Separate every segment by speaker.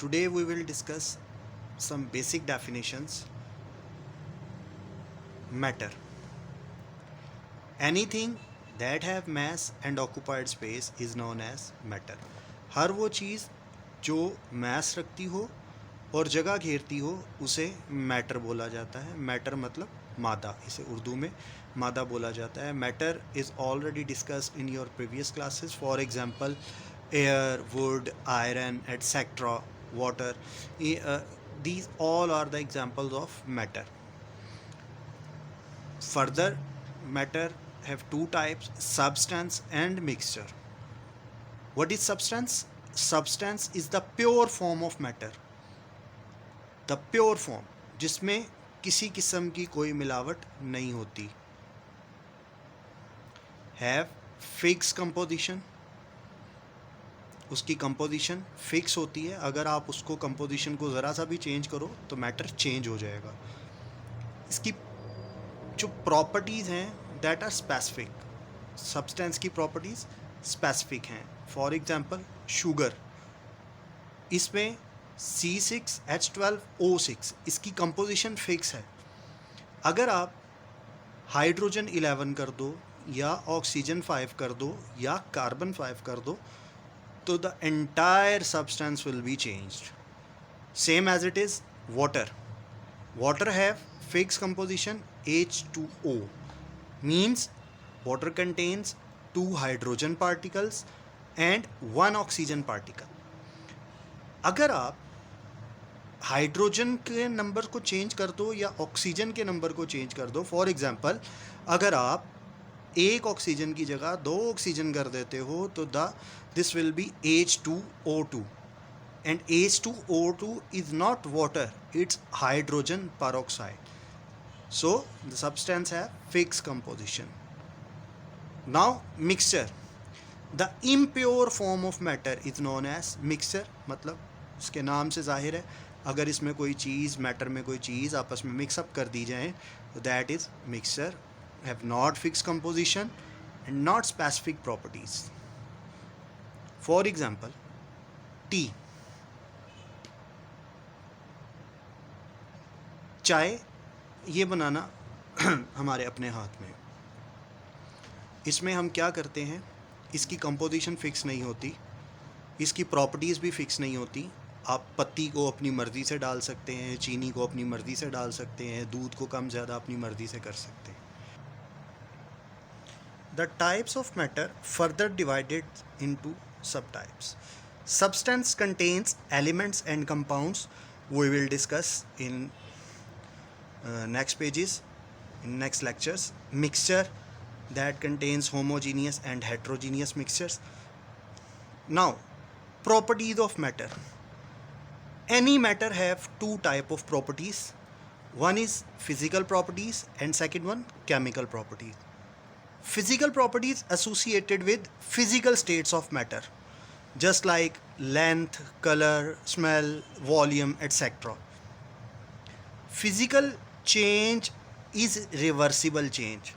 Speaker 1: Today we will discuss some basic definitions. Matter. Anything that have mass and occupied space is known as matter. हर वो चीज़ जो mass रखती हो और जगह घेरती हो उसे मैटर बोला जाता है. मैटर मतलब मादा, इसे उर्दू में मादा बोला जाता है. Matter is already discussed in your previous classes. For example air, would, iron, etcetera, water. These all are the examples of matter. Further, matter have two types: substance and mixture. What is substance? Substance is the pure form of matter. The pure form, जिसमें किसी किस्म की कोई मिलावट नहीं होती. Have fixed composition. उसकी composition fix होती है. अगर आप उसको कंपोजिशन को ज़रा सा भी चेंज करो तो मैटर चेंज हो जाएगा. इसकी जो प्रॉपर्टीज़ हैं दैट आर स्पेसिफिक. सब्सटेंस की प्रॉपर्टीज़ स्पेसिफिक हैं. फॉर एग्जांपल शुगर, इसमें C6H12O6 इसकी कंपोजिशन फिक्स है. अगर आप हाइड्रोजन 11 कर दो या ऑक्सीजन 5 कर दो या कार्बन 5 कर दो तो the entire substance will be changed. Same as it is water. Water have fixed composition H2O. Means water contains 2 hydrogen particles and 1 oxygen particle. अगर आप हाइड्रोजन के नंबर को चेंज कर दो या ऑक्सीजन के नंबर को चेंज कर दो, फॉर एग्जांपल अगर आप एक ऑक्सीजन की जगह 2 ऑक्सीजन कर देते हो तो this will be H2O2, and H2O2 is not water, it's hydrogen peroxide. So the substance have fixed composition. Now mixture. The impure form of matter is known as mixture. मतलब उसके नाम से जाहिर है अगर इसमें कोई चीज़, मैटर में कोई चीज़ आपस में मिक्सअप कर दी जाए तो that is mixture. Have not fixed composition and not specific properties. For example, tea. चाय ये बनाना हमारे अपने हाथ में. इसमें हम क्या करते हैं, इसकी कंपोजिशन फिक्स नहीं होती, इसकी प्रॉपर्टीज़ भी फिक्स नहीं होती. आप पत्ती को अपनी मर्ज़ी से डाल सकते हैं, चीनी को अपनी मर्ज़ी से डाल सकते हैं, दूध को कम ज़्यादा अपनी मर्ज़ी से कर सकते हैं. The types of matter further divided into subtypes. Substance contains elements and compounds. We will discuss in next pages, in next lectures. Mixture, that contains homogeneous and heterogeneous mixtures. Now, properties of matter. Any matter have two type of properties. One is physical properties and second one chemical properties. Physical properties associated with physical states of matter, just like length, color, smell, volume, etc. Physical change is reversible change.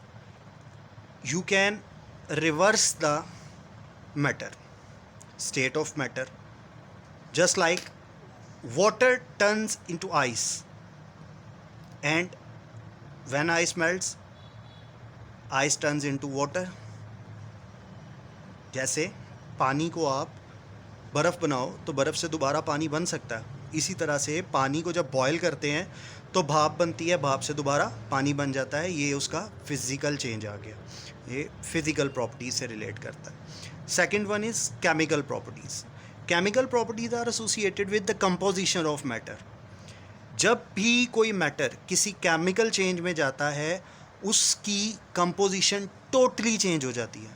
Speaker 1: You can reverse the matter, state of matter, just like water turns into ice, and when ice melts, ice turns into water. जैसे पानी को आप बर्फ़ बनाओ तो बर्फ़ से दोबारा पानी बन सकता है. इसी तरह से पानी को जब बॉयल करते हैं तो भाप बनती है, भाप से दोबारा पानी बन जाता है. ये उसका फिज़िकल चेंज आ गया. ये फिज़िकल प्रॉपर्टीज़ से रिलेट करता है. Second one is chemical properties. Chemical properties are associated with the composition of matter. जब भी कोई मैटर किसी केमिकल चेंज में जाता है उसकी कंपोजिशन टोटली चेंज हो जाती है.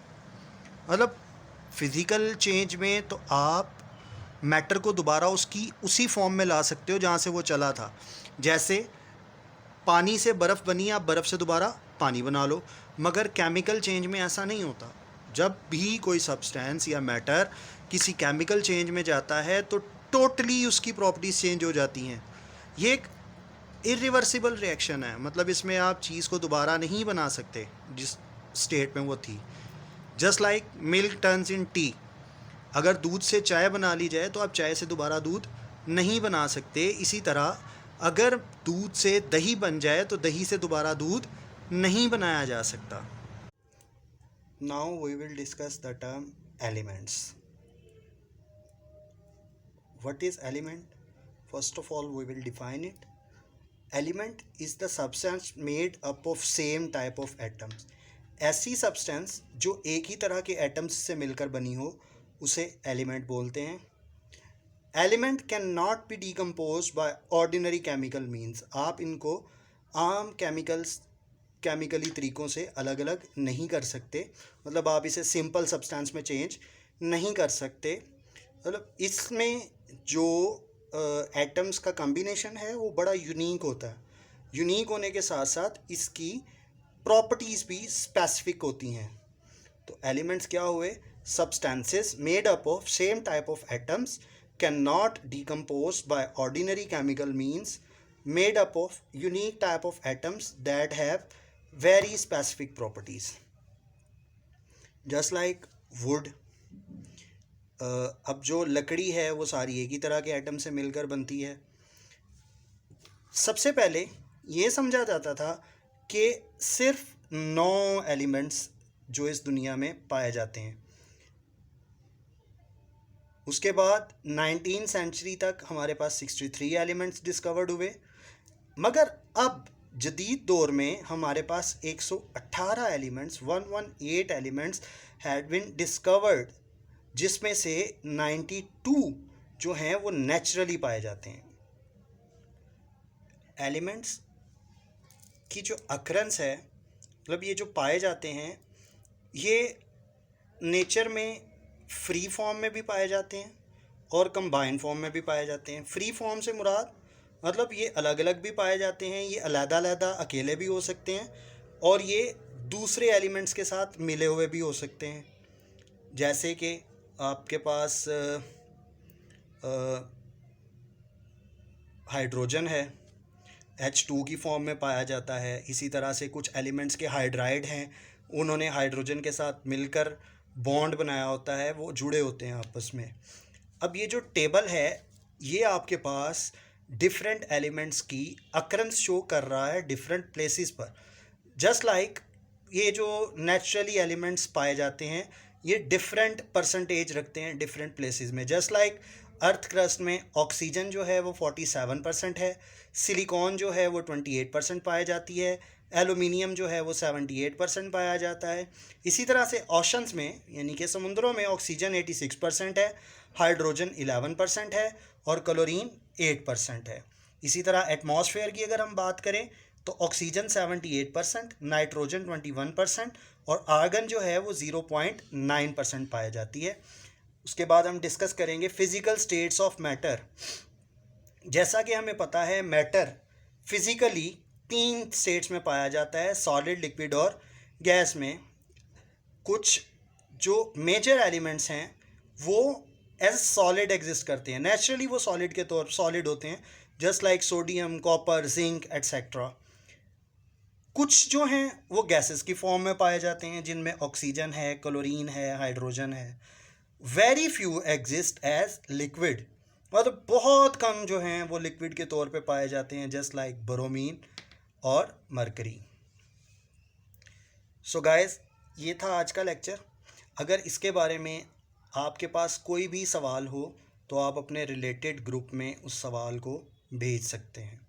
Speaker 1: मतलब फिज़िकल चेंज में तो आप मैटर को दोबारा उसकी उसी फॉर्म में ला सकते हो जहाँ से वो चला था. जैसे पानी से बर्फ़ बनी, आप बर्फ़ से दोबारा पानी बना लो. मगर केमिकल चेंज में ऐसा नहीं होता. जब भी कोई सब्सटेंस या मैटर किसी केमिकल चेंज में जाता है तो टोटली उसकी प्रॉपर्टीज़ चेंज हो जाती हैं. ये एक इरिवर्सिबल रिएक्शन है. मतलब इसमें आप चीज़ को दोबारा नहीं बना सकते जिस स्टेट में वो थी. Just like milk turns in T. अगर दूध से चाय बना ली जाए तो आप चाय से दोबारा दूध नहीं बना सकते। इसी तरह अगर दूध से दही बन जाए तो दही से दोबारा दूध नहीं बनाया जा सकता। Now we will discuss the term elements. What is element? First of all, we will define it. Element is the substance made up of same type of atoms. ऐसी सब्सटेंस जो एक ही तरह के एटम्स से मिलकर बनी हो उसे एलिमेंट बोलते हैं। Element can not be decompose by ordinary chemical means. आप इनको आम केमिकली तरीक़ों से अलग अलग नहीं कर सकते। मतलब आप इसे सिंपल सब्सटेंस में चेंज नहीं कर सकते। मतलब इसमें जो एटम्स का कम्बिनेशन है वो बड़ा यूनिक होता है। यूनिक होने के साथ साथ इसकी प्रॉपर्टीज़ भी स्पेसिफिक होती हैं। तो एलिमेंट्स क्या हुए? Substances made up of same type of atoms can not decompose by ordinary chemical means, made up of unique type of atoms that have very specific properties. Just like would. अब जो लकड़ी है वो सारी एक ही तरह के एटम से मिलकर बनती है। सबसे पहले ये समझा जाता था कि सिर्फ 9 एलिमेंट्स जो इस दुनिया में पाए जाते हैं। उसके बाद 19वीं सेंचुरी तक हमारे पास 63 एलिमेंट्स डिस्कवर्ड हुए। मगर अब जदीद दौर में हमारे पास 118 elements 118 elements had been discovered, जिसमें से 92 जो हैं वो नेचुरली पाए जाते हैं। एलिमेंट्स की जो अकरेंस है, मतलब ये जो पाए जाते हैं, ये नेचर में फ्री फॉर्म में भी पाए जाते हैं और कंबाइन फॉर्म में भी पाए जाते हैं। फ्री फॉर्म से मुराद मतलब ये अलग अलग भी पाए जाते हैं, ये अलग-अलग अकेले भी हो सकते हैं और ये दूसरे एलिमेंट्स के साथ मिले हुए भी हो सकते हैं। जैसे कि आपके पास हाइड्रोजन है, H2 की फॉर्म में पाया जाता है। इसी तरह से कुछ एलिमेंट्स के हाइड्राइड हैं, उन्होंने हाइड्रोजन के साथ मिलकर बॉन्ड बनाया होता है, वो जुड़े होते हैं आपस में। अब ये जो टेबल है ये आपके पास डिफरेंट एलिमेंट्स की अकरेंस शो कर रहा है डिफरेंट प्लेसेस पर। जस्ट लाइक ये जो नेचुरली एलिमेंट्स पाए जाते हैं ये डिफरेंट परसेंटेज रखते हैं डिफरेंट प्लेसेस में। जस्ट लाइक अर्थ क्रस्ट में ऑक्सीजन जो है वो 47% है, सिलिकॉन जो है वो 28% पाई जाती है, एलुमिनियम जो है वो 78% पाया जाता है। इसी तरह से ओशंस में यानी कि समुद्रों में ऑक्सीजन 86% है, हाइड्रोजन 11% है और क्लोरीन 8% है। इसी तरह एटमॉस्फेयर की अगर हम बात करें तो ऑक्सीजन 78%, नाइट्रोजन 21% और आर्गन जो है वो 0.9% पाई जाती है। उसके बाद हम डिस्कस करेंगे फिज़िकल स्टेट्स ऑफ मैटर। जैसा कि हमें पता है मैटर फिज़िकली 3 स्टेट्स में पाया जाता है, सॉलिड, लिक्विड और गैस में। कुछ जो मेजर एलिमेंट्स हैं वो एज सॉलिड एग्जिस्ट करते हैं, नेचुरली वो सॉलिड के तौर सॉलिड होते हैं, just like sodium, copper, zinc etcetera. कुछ जो हैं वो गैसेस की फॉर्म में पाए जाते हैं जिनमें ऑक्सीजन है, क्लोरीन है, हाइड्रोजन है। Very few exist as liquid, मतलब बहुत कम जो हैं वो लिक्विड के तौर पे पाए जाते हैं, जस्ट लाइक ब्रोमीन और मरकरी। सो गाइस, ये था आज का लेक्चर। अगर इसके बारे में आपके पास कोई भी सवाल हो तो आप अपने रिलेटेड ग्रुप में उस सवाल को भेज सकते हैं।